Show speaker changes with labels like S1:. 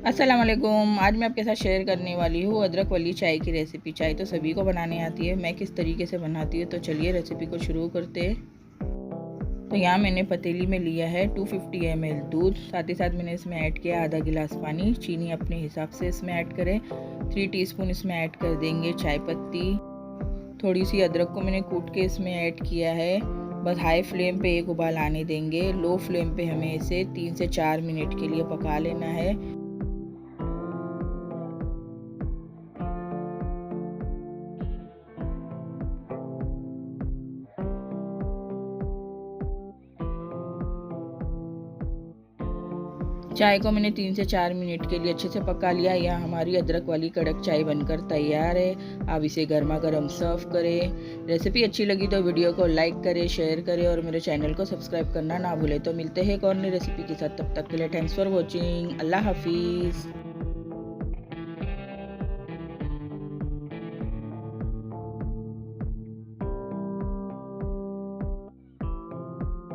S1: अस्सलाम वालेकुम। आज मैं आपके साथ शेयर करने वाली हूँ अदरक वाली चाय की रेसिपी। चाय तो सभी को बनाने आती है, मैं किस तरीके से बनाती हूँ तो चलिए रेसिपी को शुरू करते हैं। तो यहाँ मैंने पतीली में लिया है 250 ml दूध, साथ ही साथ मैंने इसमें ऐड किया आधा गिलास पानी। चीनी अपने हिसाब से इसमें ऐड करें। 3 टीस्पून इसमें ऐड कर देंगे चाय पत्ती। थोड़ी सी अदरक को मैंने कूट के इसमें ऐड किया है। बस हाई फ्लेम पे एक उबाल आने देंगे। लो फ्लेम पे हमें इसे 3 से 4 मिनट के लिए पका लेना है। चाय को मैंने 3 से 4 मिनट के लिए अच्छे से पका लिया। यहाँ हमारी अदरक वाली कड़क चाय बनकर तैयार है। आप इसे गर्मा गर्म सर्व करें। रेसिपी अच्छी लगी तो वीडियो को लाइक करें, शेयर करें और मेरे चैनल को सब्सक्राइब करना ना भूलें। तो मिलते हैं एक और नई रेसिपी के साथ, तब तक के लिए थैंक्स फॉर वॉचिंग। अल्लाह हाफिज़।